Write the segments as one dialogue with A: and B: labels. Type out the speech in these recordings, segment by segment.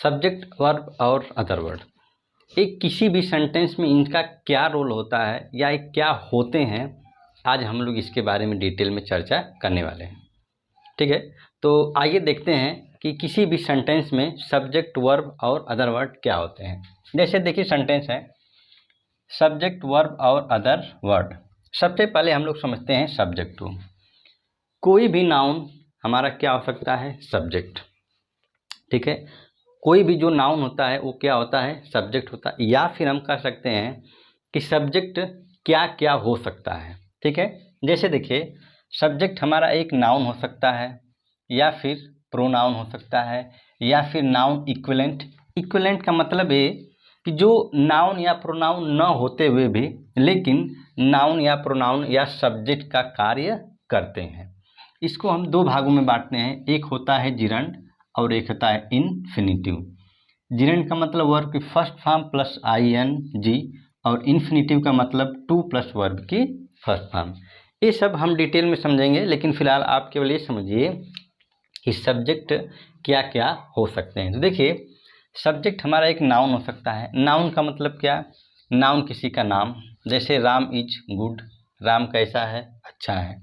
A: Subject, verb और other word, एक किसी भी सेंटेंस में इनका क्या रोल होता है या ये क्या होते हैं, आज हम लोग इसके बारे में डिटेल में चर्चा करने वाले हैं। ठीक है, तो आइए देखते हैं कि किसी भी सेंटेंस में सब्जेक्ट, वर्ब और अदर वर्ड क्या होते हैं। जैसे देखिए सेंटेंस है सब्जेक्ट, वर्ब और अदर वर्ड। सबसे पहले हम लोग समझते हैं सब्जेक्ट को। कोई भी नाउन हमारा क्या हो सकता है? सब्जेक्ट। ठीक है, कोई भी जो नाउन होता है वो क्या होता है? सब्जेक्ट होता है। या फिर हम कह सकते हैं कि सब्जेक्ट क्या क्या हो सकता है। ठीक है, जैसे देखिए सब्जेक्ट हमारा एक नाउन हो सकता है, या फिर प्रोनाउन हो सकता है, या फिर नाउन इक्विवेलेंट। इक्विवेलेंट का मतलब ये कि जो नाउन या प्रोनाउन न होते हुए भी लेकिन नाउन या प्रोनाउन या सब्जेक्ट का कार्य करते हैं। इसको हम दो भागों में बांटते हैं, एक होता है जिरंड और एक होता है इन्फिनिटिव। जिरंड का मतलब वर्ब की फर्स्ट फॉर्म प्लस ING, और इन्फिनिटिव का मतलब टू प्लस वर्ब की फर्स्ट फॉर्म। ये सब हम डिटेल में समझेंगे, लेकिन फिलहाल आप केवल ये समझिए कि सब्जेक्ट क्या क्या हो सकते हैं। तो देखिए सब्जेक्ट हमारा एक नाउन हो सकता है। नाउन का मतलब क्या? नाउन किसी का नाम, जैसे राम इज गुड, राम कैसा है? अच्छा है।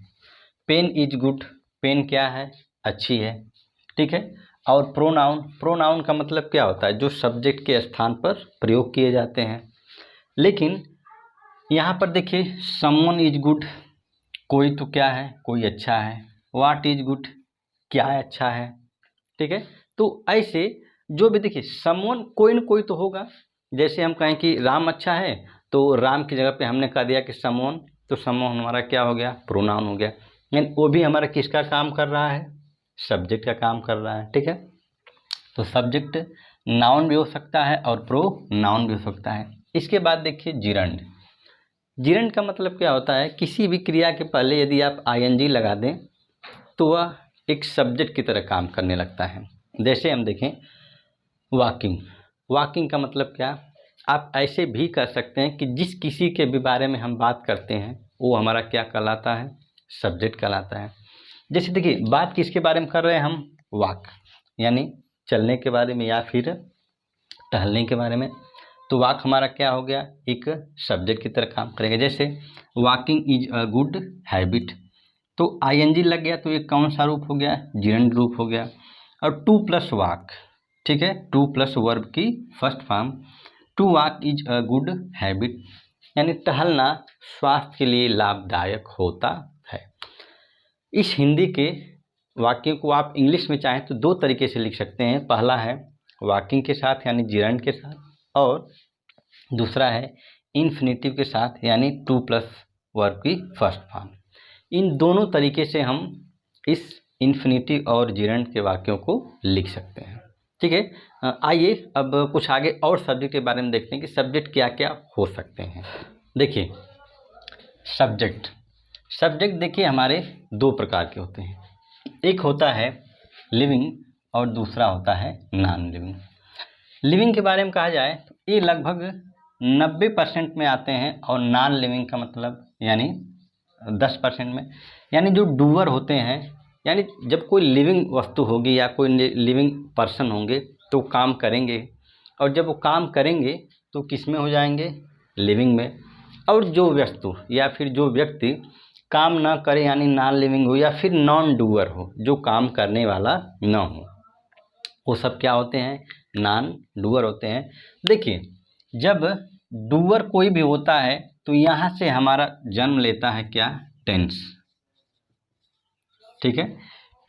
A: पेन इज गुड, पेन क्या है? अच्छी है। ठीक है, और प्रोनाउन, प्रोनाउन का मतलब क्या होता है? जो सब्जेक्ट के स्थान पर प्रयोग किए जाते हैं। लेकिन यहाँ पर देखिए समवन इज गुड, कोई तो क्या है? कोई अच्छा है। व्हाट इज गुड, क्या है अच्छा है। ठीक है, तो ऐसे जो भी देखिए समवन कोई न कोई तो होगा। जैसे हम कहें कि राम अच्छा है, तो राम की जगह पे हमने कह दिया कि समवन, तो समवन हमारा क्या हो गया? प्रोनाउन हो गया। यानी वो भी हमारा किसका काम कर रहा है? सब्जेक्ट का काम कर रहा है। ठीक है, तो सब्जेक्ट नाउन भी हो सकता है और प्रोनाउन भी हो सकता है। इसके बाद देखिए जिरंड। जिरंड का मतलब क्या होता है? किसी भी क्रिया के पहले यदि आप ING लगा दें तो वह एक सब्जेक्ट की तरह काम करने लगता है। जैसे हम देखें वॉकिंग। वॉकिंग का मतलब क्या? आप ऐसे भी कर सकते हैं कि जिस किसी के भी बारे में हम बात करते हैं वो हमारा क्या कहलाता है? सब्जेक्ट कहलाता है। जैसे देखिए बात किसके बारे में कर रहे हैं हम? वॉक, यानी चलने के बारे में या फिर टहलने के बारे में। तो वॉक हमारा क्या हो गया? एक सब्जेक्ट की तरह काम करेगा। जैसे walking is a good habit, तो ING लग गया तो ये कौन सा रूप हो गया? जिरंड रूप हो गया। और टू प्लस वॉक, ठीक है, टू प्लस वर्ब की first form, to walk is a good habit, यानी टहलना स्वास्थ्य के लिए लाभदायक होता है। इस हिंदी के वाक्यों को आप इंग्लिश में चाहें तो दो तरीके से लिख सकते हैं। पहला है वॉकिंग के साथ यानी जिरंड के साथ, और दूसरा है इन्फिनिटिव के साथ यानी टू प्लस वर्ब की फर्स्ट फॉर्म। इन दोनों तरीके से हम इस इन्फिनिटिव और जिरंड के वाक्यों को लिख सकते हैं। ठीक है, आइए अब कुछ आगे और सब्जेक्ट के बारे में देखते हैं कि सब्जेक्ट क्या क्या हो सकते हैं। देखिए सब्जेक्ट, सब्जेक्ट देखिए हमारे दो प्रकार के होते हैं, एक होता है लिविंग और दूसरा होता है नॉन लिविंग। लिविंग के बारे में कहा जाए तो ये लगभग 90% में आते हैं, और नॉन लिविंग का मतलब यानी 10% में, यानी जो डूअर होते हैं, यानी जब कोई लिविंग वस्तु होगी या कोई लिविंग पर्सन होंगे तो काम करेंगे, और जब वो काम करेंगे तो किस में हो जाएंगे? लिविंग में। और जो वस्तु या फिर जो व्यक्ति काम ना करे यानी नॉन लिविंग हो, या फिर नॉन डूअर हो, जो काम करने वाला न हो, वो सब क्या होते हैं? नॉन डूअर होते हैं। देखिए जब डूअर कोई भी होता है तो यहाँ से हमारा जन्म लेता है क्या? टेंस। ठीक है,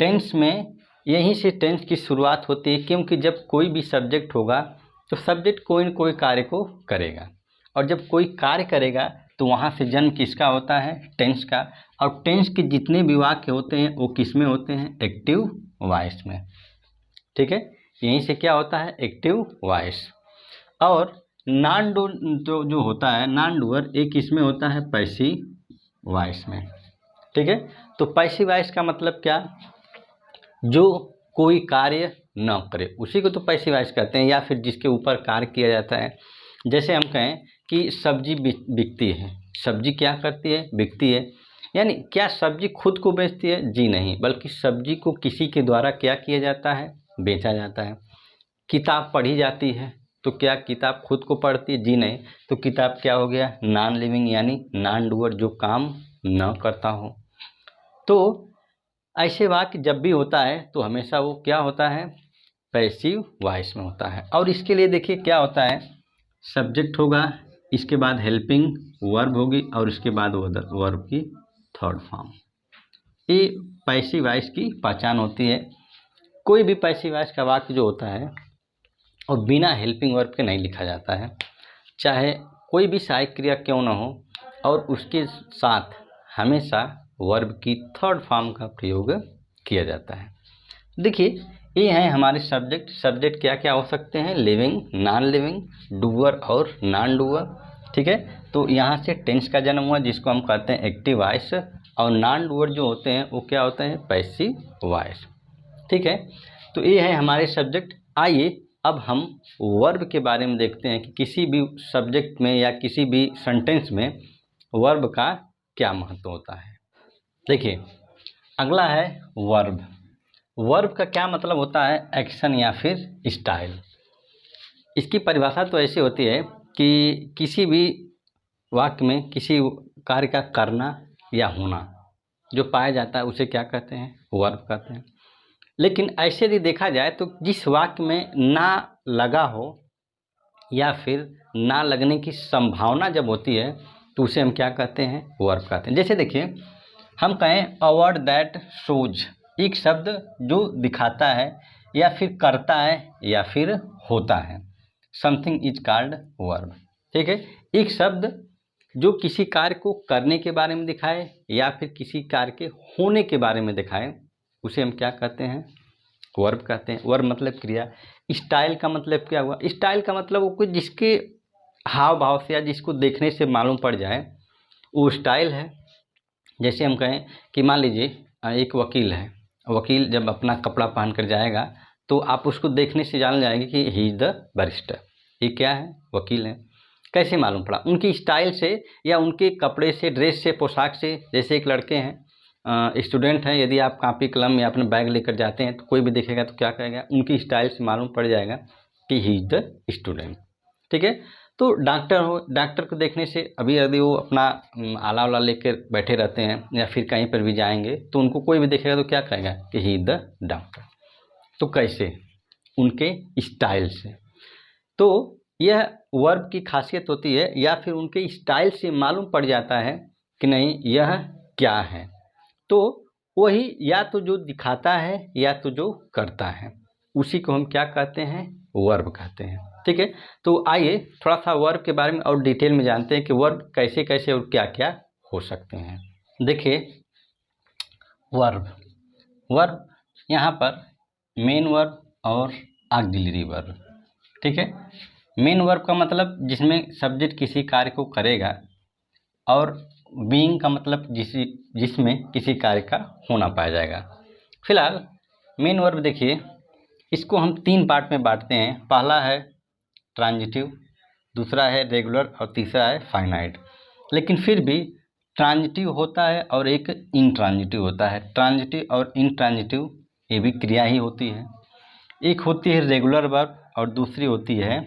A: टेंस में यहीं से टेंस की शुरुआत होती है, क्योंकि जब कोई भी सब्जेक्ट होगा तो सब्जेक्ट कोई न कोई कार्य को करेगा, और जब कोई कार्य करेगा तो वहाँ से जन्म किसका होता है? टेंस का। और टेंस के जितने भी वाक्य होते हैं वो किस में होते हैं? एक्टिव वॉइस में। ठीक है, यहीं से क्या होता है? Active voice. और नॉन डू जो होता है नॉन डूअर, एक इसमें होता है पैसिव वॉइस में। ठीक है, तो पैसिव वॉइस का मतलब क्या? जो कोई कार्य न करे उसी को तो पैसिव वॉइस कहते हैं, या फिर जिसके ऊपर कार्य किया जाता है। जैसे हम कहें कि सब्जी बिकती है, सब्जी क्या करती है? बिकती है। यानी क्या सब्जी खुद को बेचती है? जी नहीं, बल्कि सब्जी को किसी के द्वारा क्या किया जाता है? बेचा जाता है। किताब पढ़ी जाती है, तो क्या किताब खुद को पढ़ती है? जी नहीं। तो किताब क्या हो गया? नॉन लिविंग यानी नॉन डूअर, जो काम न करता हो। तो ऐसे वाक्य जब भी होता है तो हमेशा वो क्या होता है? पैसिव वॉइस में होता है। और इसके लिए देखिए क्या होता है, सब्जेक्ट होगा, इसके बाद हेल्पिंग वर्ब होगी और इसके बाद वर्ब की थर्ड फॉर्म। ये पैसिव वॉइस की पहचान होती है। कोई भी पैसिव वॉइस का वाक्य जो होता है और बिना हेल्पिंग वर्ब के नहीं लिखा जाता है, चाहे कोई भी सहायक क्रिया क्यों ना हो, और उसके साथ हमेशा वर्ब की थर्ड फॉर्म का प्रयोग किया जाता है। देखिए ये हैं हमारे सब्जेक्ट। सब्जेक्ट क्या क्या हो सकते हैं? लिविंग, नॉन लिविंग, डूअर और नॉन डूअर। ठीक है, तो यहाँ से टेंस का जन्म हुआ जिसको हम कहते हैं एक्टिव वॉइस, और नॉन डूअर जो होते हैं वो क्या होते हैं? Passive voice. ठीक है, तो ये है हमारे सब्जेक्ट। आइए अब हम वर्ब के बारे में देखते हैं कि किसी भी सब्जेक्ट में या किसी भी सेंटेंस में वर्ब का क्या महत्व होता है। देखिए अगला है वर्ब। वर्ब का क्या मतलब होता है? एक्शन या फिर स्टाइल। इसकी परिभाषा तो ऐसी होती है कि किसी भी वाक्य में किसी कार्य का करना या होना जो पाया जाता है उसे क्या कहते हैं? वर्ब कहते हैं। लेकिन ऐसे यदि देखा जाए तो जिस वाक्य में ना लगा हो या फिर ना लगने की संभावना जब होती है तो उसे हम क्या कहते हैं? वर्ब कहते हैं। जैसे देखिए हम कहें अ वर्ड दैट शोज, एक शब्द जो दिखाता है या फिर करता है या फिर होता है। Something is called verb. ठीक है, एक शब्द जो किसी कार्य को करने के बारे में दिखाए या फिर किसी कार्य के होने के बारे में दिखाए उसे हम क्या कहते हैं? वर्ब कहते हैं। वर्ब मतलब क्रिया। स्टाइल का मतलब क्या हुआ? स्टाइल का मतलब वो कुछ जिसके हाव भाव से या जिसको देखने से मालूम पड़ जाए वो स्टाइल है। जैसे हम कहें कि मान लीजिए एक वकील है, वकील जब अपना कपड़ा पहन कर जाएगा तो आप उसको देखने से जान जाएंगे कि ही इज़ द बैरिस्टर, ये क्या है? वकील है। कैसे मालूम पड़ा? उनकी स्टाइल से या उनके कपड़े से, ड्रेस से, पोशाक से। जैसे एक लड़के हैं, स्टूडेंट हैं, यदि आप कॉपी कलम या अपना बैग लेकर जाते हैं तो कोई भी देखेगा तो क्या कहेगा? उनकी स्टाइल से मालूम पड़ जाएगा कि ही इज़ द स्टूडेंट। ठीक है, तो डॉक्टर हो, डॉक्टर को देखने से अभी यदि वो अपना आला वाला लेकर बैठे रहते हैं या फिर कहीं पर भी जाएंगे तो उनको कोई भी देखेगा तो क्या कहेगा कि ही इज़ द डॉक्टर। तो कैसे? उनके स्टाइल से। तो यह वर्ब की खासियत होती है, या फिर उनके स्टाइल से मालूम पड़ जाता है कि नहीं यह क्या है। तो वही या तो जो दिखाता है या तो जो करता है उसी को हम क्या कहते हैं? वर्ब कहते हैं। ठीक है, तो आइए थोड़ा सा वर्ब के बारे में और डिटेल में जानते हैं कि वर्ब कैसे कैसे और क्या क्या हो सकते हैं। देखिए वर्ब यहाँ पर मेन वर्ब और ऑक्सिलरी वर्ब। ठीक है, मेन वर्ब का मतलब जिसमें सब्जेक्ट किसी कार्य को करेगा, और बीइंग का मतलब जिसमें किसी कार्य का होना पाया जाएगा। फिलहाल मेन वर्ब देखिए, इसको हम 3 पार्ट में बांटते हैं। पहला है ट्रांजिटिव, दूसरा है रेगुलर और तीसरा है फाइनाइट। लेकिन फिर भी ट्रांजिटिव होता है और एक इनट्रांजिटिव होता है। ट्रांजिटिव और इनट्रांजिटिव ये भी क्रिया ही होती है। एक होती है रेगुलर वर्ब और दूसरी होती है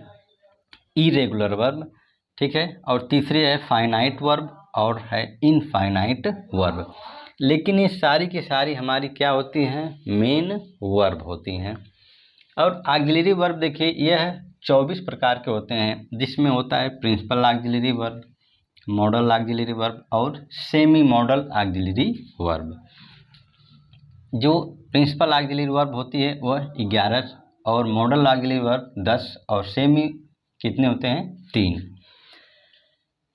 A: इरेगुलर वर्ब। ठीक है, और तीसरी है फाइनाइट वर्ब और है इनफाइनाइट वर्ब। लेकिन ये सारी की सारी हमारी क्या होती हैं? मेन वर्ब होती हैं। और ऑक्सिलरी वर्ब देखिए यह 24 प्रकार के होते हैं, जिसमें होता है principal auxiliary verb, modal auxiliary verb और सेमी मॉडल ऑक्सिलरी वर्ब। जो प्रिंसिपल ऑक्सिलरी वर्ब होती है वह 11 और मॉडल ऑक्सिलरी वर्ब 10 और सेमी कितने होते हैं? 3।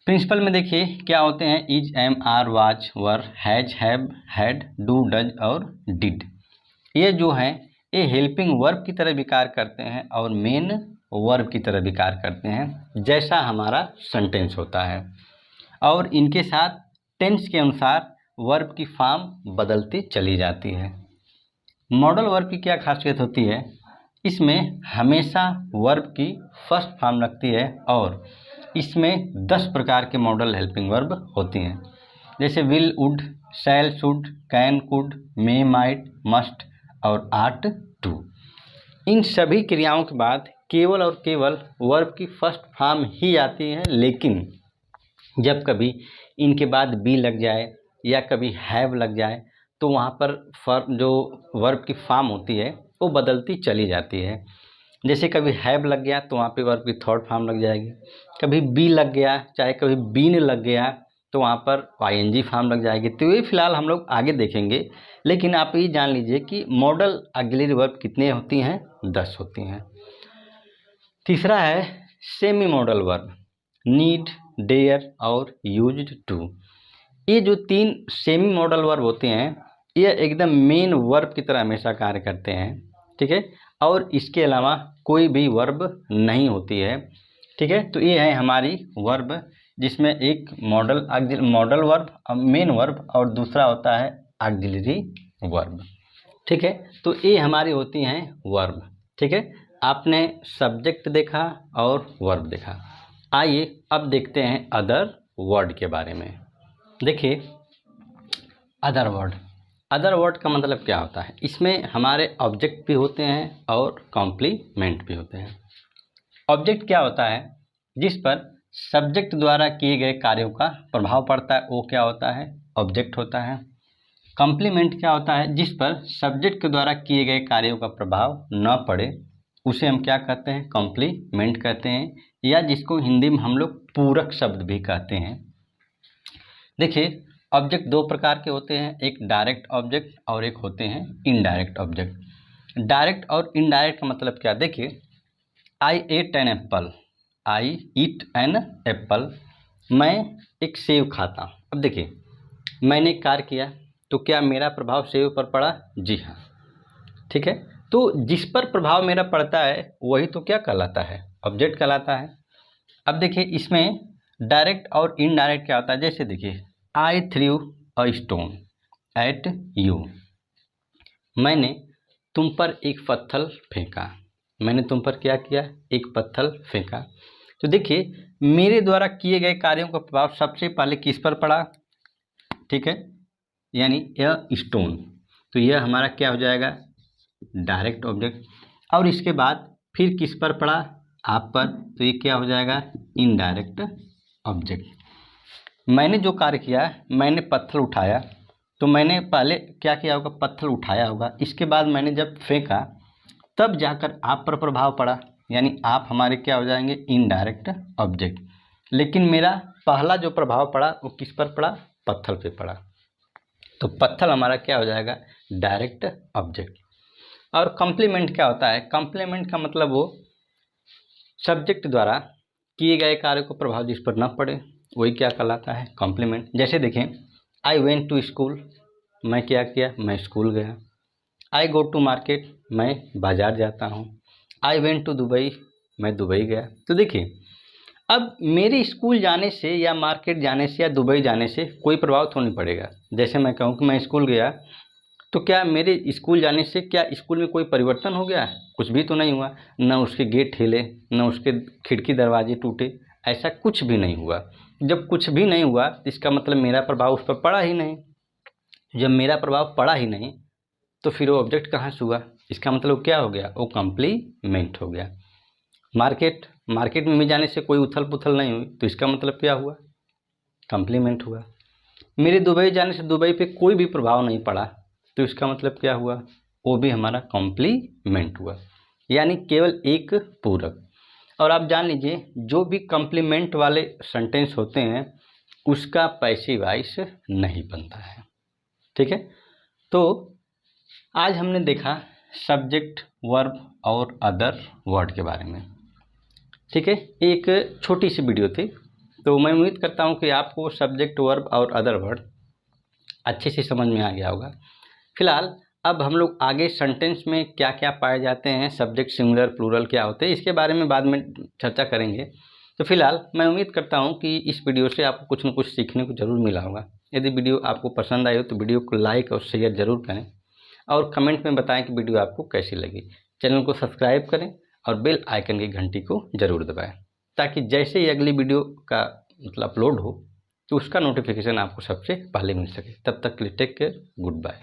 A: प्रिंसिपल में देखिए क्या होते हैं? Is, am, are, was, were, has, have, had, do, does और डिड। ये जो हैं ये हेल्पिंग वर्ब की तरह भी कार्य करते हैं और मेन वर्ब की तरह भी कार्य करते हैं, जैसा हमारा सेंटेंस होता है। और इनके साथ टेंस के अनुसार वर्ब की फॉर्म बदलती चली जाती है। मॉडल वर्ब की क्या खासियत होती है? इसमें हमेशा वर्ब की फर्स्ट फॉर्म लगती है और इसमें 10 प्रकार के मॉडल हेल्पिंग वर्ब होती हैं। जैसे will, would, shall, should, can, could, may, might, must और आट, टू। इन सभी क्रियाओं के बाद केवल और केवल वर्ब की फर्स्ट फॉर्म ही आती है, लेकिन जब कभी इनके बाद बी लग जाए या कभी हैव लग जाए तो वहाँ पर जो वर्ब की फॉर्म होती है वो बदलती चली जाती है। जैसे कभी हैव लग गया तो वहाँ पे वर्ब की थर्ड फॉर्म लग जाएगी, कभी बी लग गया, चाहे कभी बीन लग गया तो वहाँ पर आईएनजी फॉर्म लग जाएगी। तो ये फिलहाल हम लोग आगे देखेंगे, लेकिन आप ये जान लीजिए कि मॉडल ऑक्सिलरी वर्ब कितने होती हैं, 10 होती हैं। तीसरा है semi modal verb, need, dare और यूज्ड टू। ये जो 3 सेमी मॉडल वर्ब होते हैं ये एकदम मेन वर्ब की तरह हमेशा कार्य करते हैं, ठीक है, और इसके अलावा कोई भी वर्ब नहीं होती है, ठीक है। तो ये है हमारी वर्ब जिसमें एक मॉडल वर्ब, मेन वर्ब और दूसरा होता है ऑक्सिलरी वर्ब, ठीक है। तो ये हमारी होती हैं वर्ब, ठीक है। आपने सब्जेक्ट देखा और वर्ब देखा। आइए अब देखते हैं अदर वर्ड के बारे में। देखिए अदर वर्ड का मतलब क्या होता है, इसमें हमारे ऑब्जेक्ट भी होते हैं और कॉम्प्लीमेंट भी होते हैं। ऑब्जेक्ट क्या होता है, जिस पर सब्जेक्ट द्वारा किए गए कार्यों का प्रभाव पड़ता है वो क्या होता है, ऑब्जेक्ट होता है। कॉम्प्लीमेंट क्या होता है, जिस पर सब्जेक्ट के द्वारा किए गए कार्यों का प्रभाव न पड़े उसे हम क्या कहते हैं, कॉम्प्लीमेंट कहते हैं, या जिसको हिंदी में हम लोग पूरक शब्द भी कहते हैं। देखिए ऑब्जेक्ट 2 प्रकार के होते हैं, एक डायरेक्ट ऑब्जेक्ट और एक होते हैं इनडायरेक्ट ऑब्जेक्ट। डायरेक्ट और इनडायरेक्ट का मतलब क्या, देखिए I ate an apple, I eat an apple, मैं एक सेब खाता हूँ। अब देखिए मैंने कार्य किया तो क्या मेरा प्रभाव सेब पर पड़ा, जी हाँ, ठीक है। तो जिस पर प्रभाव मेरा पड़ता है वही तो क्या कहलाता है, ऑब्जेक्ट कहलाता है। अब देखिए इसमें डायरेक्ट और इनडायरेक्ट क्या होता है, जैसे देखिए I threw a stone at you, मैंने तुम पर एक पत्थर फेंका, मैंने तुम पर क्या किया, एक पत्थर फेंका। तो देखिए मेरे द्वारा किए गए कार्यों का प्रभाव सबसे पहले किस पर पड़ा, ठीक है, यानी यह स्टोन, तो यह हमारा क्या हो जाएगा, डायरेक्ट ऑब्जेक्ट। और इसके बाद फिर किस पर पड़ा, आप पर, तो ये क्या हो जाएगा, इनडायरेक्ट ऑब्जेक्ट। मैंने जो कार्य किया, मैंने पत्थर उठाया, तो मैंने पहले क्या किया होगा, पत्थर उठाया होगा, इसके बाद मैंने जब फेंका तब जाकर आप पर प्रभाव पड़ा, यानी आप हमारे क्या हो जाएंगे, इनडायरेक्ट ऑब्जेक्ट। लेकिन मेरा पहला जो प्रभाव पड़ा वो किस पर पड़ा, पत्थर पे पड़ा, तो पत्थर हमारा क्या हो जाएगा, डायरेक्ट ऑब्जेक्ट। और कॉम्प्लीमेंट क्या होता है, कॉम्प्लीमेंट का मतलब वो सब्जेक्ट द्वारा किए गए कार्य को प्रभाव जिस पर न पड़े वही क्या कहलाता है, कॉम्प्लीमेंट। जैसे देखें आई वेंट टू स्कूल, मैं क्या किया, मैं स्कूल गया। आई गो टू मार्केट, मैं बाज़ार जाता हूँ। आई वेंट टू दुबई, मैं दुबई गया। तो देखिए अब मेरे स्कूल जाने से या मार्केट जाने से या दुबई जाने से कोई प्रभाव तो नहीं पड़ेगा। जैसे मैं कहूँ कि मैं स्कूल गया तो क्या मेरे स्कूल जाने से क्या स्कूल में कोई परिवर्तन हो गया, कुछ भी तो नहीं हुआ, न उसके गेट हिले, न उसके खिड़की दरवाजे टूटे, ऐसा कुछ भी नहीं हुआ। जब कुछ भी नहीं हुआ तो इसका मतलब मेरा प्रभाव उस पर पड़ा ही नहीं। जब मेरा प्रभाव पड़ा ही नहीं तो फिर वो ऑब्जेक्ट कहाँ से हुआ, इसका मतलब क्या हो गया, वो कॉम्प्लीमेंट हो गया। मार्केट में भी जाने से कोई उथल पुथल नहीं हुई तो इसका मतलब क्या हुआ, कॉम्प्लीमेंट हुआ। मेरे दुबई जाने से दुबई पे कोई भी प्रभाव नहीं पड़ा तो इसका मतलब क्या हुआ, वो भी हमारा कॉम्प्लीमेंट हुआ, यानी केवल एक पूरक। और आप जान लीजिए जो भी कॉम्प्लीमेंट वाले सेंटेंस होते हैं उसका पैसिव वॉइस नहीं बनता है, ठीक है। तो आज हमने देखा सब्जेक्ट, वर्ब और अदर वर्ड के बारे में, ठीक है। एक छोटी सी वीडियो थी, तो मैं उम्मीद करता हूँ कि आपको सब्जेक्ट, वर्ब और अदर वर्ड अच्छे से समझ में आ गया होगा। फिलहाल अब हम लोग आगे सेंटेंस में क्या क्या पाए जाते हैं, सब्जेक्ट, सिंगुलर, प्लूरल क्या होते हैं, इसके बारे में बाद में चर्चा करेंगे। तो फिलहाल मैं उम्मीद करता हूं कि इस वीडियो से आपको कुछ न कुछ सीखने को ज़रूर मिला होगा। यदि वीडियो आपको पसंद आई हो तो वीडियो को लाइक और शेयर ज़रूर करें और कमेंट में बताएं कि वीडियो आपको कैसी लगी। चैनल को सब्सक्राइब करें और बेल आइकन की घंटी को ज़रूर दबाएँ, ताकि जैसे ही अगली वीडियो का अपलोड हो तो उसका नोटिफिकेशन आपको सबसे पहले मिल सके। तब तक के लिए टेक केयर, गुड बाय।